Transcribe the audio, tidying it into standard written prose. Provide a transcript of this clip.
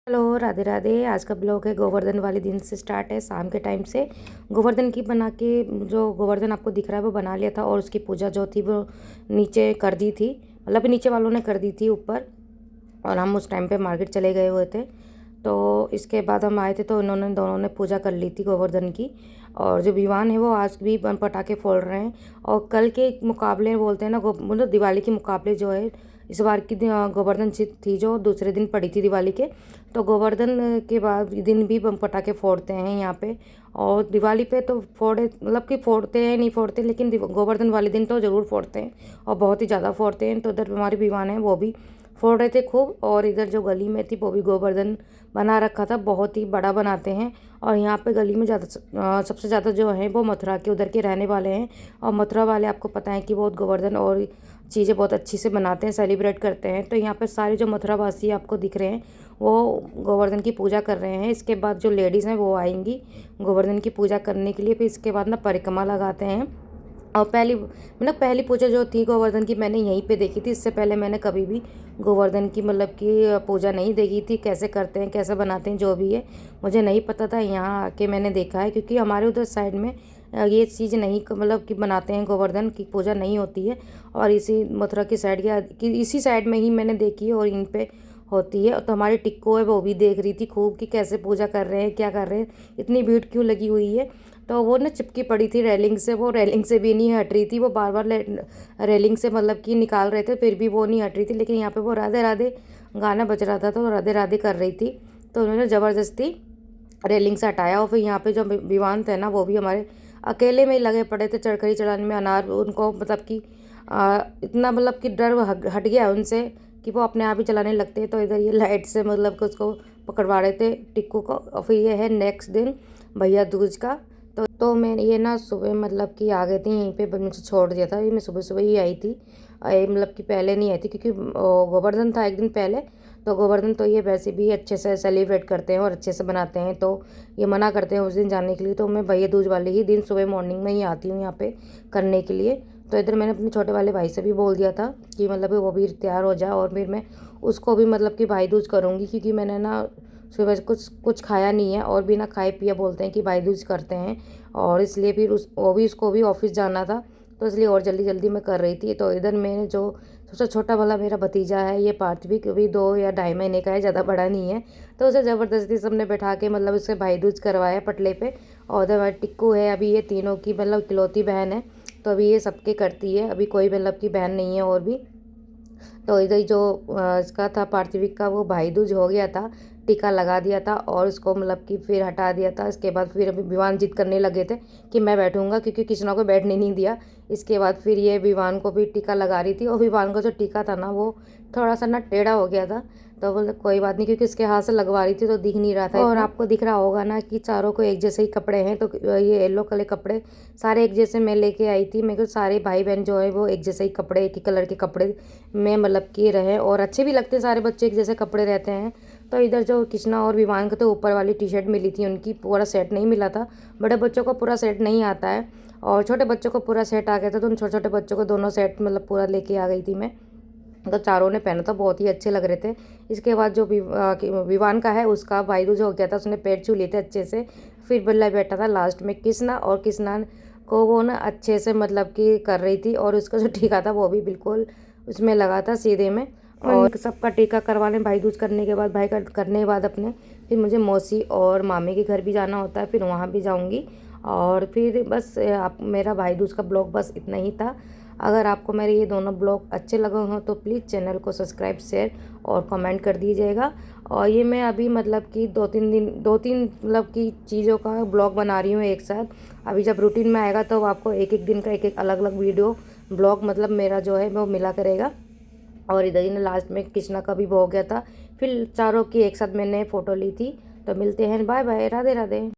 Hello, Radhe Radhe. आज का blog है गोवर्धन वाले दिन से स्टार्ट है। शाम के टाइम से गोवर्धन की बना के, जो गोवर्धन आपको दिख रहा है वो बना लिया था और उसकी पूजा जो थी वो नीचे कर दी थी, मतलब नीचे वालों ने कर दी थी ऊपर। और हम उस टाइम पे मार्केट चले गए हुए थे, तो इसके बाद हम आए थे तो इन्होंने दोनों ने पूजा कर ली थी गोवर्धन की। और जो विवान है वो आज भी बम पटाखे फोड़ रहे हैं। और कल के मुकाबले बोलते हैं ना, मतलब दिवाली के मुकाबले जो है इस बार की गोवर्धन जी थी जो दूसरे दिन पड़ी थी दिवाली के, तो गोवर्धन के बाद दिन भी बम पटाखे फोड़ते हैं यहाँ पे। और दिवाली पे तो फोड़े, मतलब कि फोड़ते हैं नहीं फोड़ते, लेकिन गोवर्धन वाले दिन तो ज़रूर फोड़ते हैं और बहुत ही ज़्यादा फोड़ते हैं। तो उधर हमारे विवान है वो भी फोड़ रहे थे खूब। और इधर जो गली में थी वो भी गोवर्धन बना रखा था, बहुत ही बड़ा बनाते हैं। और यहाँ पे गली में ज़्यादा सबसे ज़्यादा जो है वो मथुरा के उधर के रहने वाले हैं। और मथुरा वाले आपको पता है कि बहुत गोवर्धन और चीज़ें बहुत अच्छी से बनाते हैं, सेलिब्रेट करते हैं। तो यहाँ पे सारे जो मथुरा वासी आपको दिख रहे हैं वो गोवर्धन की पूजा कर रहे हैं। इसके बाद जो लेडीज़ हैं वो आएंगी गोवर्धन की पूजा करने के लिए। फिर इसके बाद ना परिक्रमा लगाते हैं। और पहली पूजा जो थी गोवर्धन की मैंने यहीं पे देखी थी। इससे पहले मैंने कभी भी गोवर्धन की मतलब कि पूजा नहीं देखी थी, कैसे करते हैं कैसे बनाते हैं जो भी है मुझे नहीं पता था। यहाँ आके मैंने देखा है, क्योंकि हमारे उधर साइड में ये चीज़ नहीं मतलब कि बनाते हैं, गोवर्धन की पूजा नहीं होती है। और इसी मथुरा की साइड कि इसी साइड में ही मैंने देखी है और इन पे होती है। तो हमारी टिक्को है वो भी देख रही थी खूब कि कैसे पूजा कर रहे हैं, क्या कर रहे हैं, इतनी भीड़ क्यों लगी हुई है। तो वो ना चिपकी पड़ी थी रेलिंग से, वो रेलिंग से भी नहीं हट रही थी, वो बार बार रेलिंग से मतलब कि निकाल रहे थे फिर भी वो नहीं हट रही थी। लेकिन यहाँ पे वो राधे राधे गाना बज रहा था तो राधे राधे कर रही थी, तो उन्होंने ज़बरदस्ती रेलिंग से हटाया। और फिर यहाँ पे जो विवान थे ना वो भी हमारे अकेले में ही लगे पड़े थे चरखड़ी चढ़ाने में। अनार उनको मतलब कि इतना मतलब कि डर हट गया उनसे कि वो अपने आप ही चलाने लगते हैं। तो इधर ये लाइट से मतलब कि उसको पकड़वा रहे थे टिक्कू को। और फिर ये है नेक्स्ट दिन भैया दूज का। तो मैं ये ना सुबह मतलब कि आ गई थी यहीं पे, मुझे छोड़ दिया था। ये मैं सुबह सुबह ही आई थी, मतलब कि पहले नहीं आई थी क्योंकि गोवर्धन था एक दिन पहले। तो गोवर्धन तो ये वैसे भी अच्छे से सेलिब्रेट करते हैं और अच्छे से बनाते हैं, तो ये मना करते हैं उस दिन जाने के लिए। तो मैं भैया दूज वाले ही दिन सुबह मॉर्निंग में ही आती हूँ यहाँ पे करने के लिए। तो इधर मैंने अपने छोटे वाले भाई से भी बोल दिया था कि मतलब वो भी तैयार हो जाए और फिर मैं उसको भी मतलब कि भाई दूज करूँगी, क्योंकि मैंने ना सुबह से कुछ कुछ खाया नहीं है और बिना खाए पिए बोलते हैं कि भाई दूज करते हैं। और इसलिए फिर उसको भी ऑफिस जाना था, तो इसलिए और जल्दी जल्दी मैं कर रही थी। तो इधर मैंने जो सबसे छोटा वाला मेरा भतीजा है, ये पार्थवी भी 2 या ढाई महीने का है, ज़्यादा बड़ा नहीं है। तो उसे ज़बरदस्ती सबने बैठा के मतलब उससे भाई दूज करवाया पटले पे। और उधर हमारी टिक्कू है, अभी ये तीनों की मतलब इकलौती बहन है, तो अभी ये सबके करती है, अभी कोई मतलब की बहन नहीं है और भी। तो इधर जो इसका था पार्थिविक का, वो भाई दूज हो गया था, टीका लगा दिया था और उसको मतलब कि फिर हटा दिया था। इसके बाद फिर अभी विवान जिद करने लगे थे कि मैं बैठूंगा, क्योंकि कृष्णा को बैठने नहीं दिया। इसके बाद फिर ये विवान को भी टीका लगा रही थी, और विवान का जो टीका था ना वो थोड़ा सा ना टेढ़ा हो गया था। तो बोले कोई बात नहीं, क्योंकि उसके हाथ से लगवा रही थी तो दिख नहीं रहा था। और आपको दिख रहा होगा ना कि चारों को एक जैसे ही कपड़े हैं, तो ये येलो कलर कपड़े सारे एक जैसे मैं लेके आई थी। मेरे को सारे भाई बहन जो है वो एक जैसे ही कपड़े, एक ही कलर के कपड़े में मतलब कि रहे, और अच्छे भी लगते हैं, सारे बच्चे एक जैसे कपड़े रहते हैं। तो इधर जो कृष्णा और विवान को तो ऊपर वाली टी शर्ट मिली थी, उनकी पूरा सेट नहीं मिला था। बड़े बच्चों को पूरा सेट नहीं आता है और छोटे बच्चों को पूरा सेट आ गया था, तो उन छोटे छोटे बच्चों को दोनों सेट मतलब पूरा लेके आ गई थी मैं। तो चारों ने पहना था, बहुत ही अच्छे लग रहे थे। इसके बाद जो विवान का है उसका भाई दूज हो गया था, उसने पैर छू लिए थे अच्छे से। फिर बल्ला बैठा था लास्ट में कृष्णा, और कृष्णा को वो ना अच्छे से मतलब कि कर रही थी, और उसका जो टीका था वो भी बिल्कुल उसमें लगा था सीधे में। और सबका टीका करवाने भाई दूज करने के बाद, भाई का करने के बाद अपने फिर मुझे मौसी और मामी के घर भी जाना होता है, फिर वहाँ भी जाऊँगी। और फिर बस आप मेरा भाई दूज का ब्लॉग बस इतना ही था। अगर आपको मेरे ये दोनों ब्लॉग अच्छे लगे हों तो प्लीज़ चैनल को सब्सक्राइब, शेयर और कमेंट कर दीजिएगा। और ये मैं अभी मतलब कि 2-3 मतलब की चीज़ों का ब्लॉग बना रही हूँ एक साथ। अभी जब रूटीन में आएगा तो आपको एक एक दिन का एक एक अलग अलग वीडियो ब्लॉग मतलब मेरा जो है वो मिला करेगा। और इधर ही ना लास्ट में कृष्णा का भी हो गया था, फिर चारों की एक साथ मैंने फ़ोटो ली थी। तो मिलते हैं, बाय बाय, राधे राधे।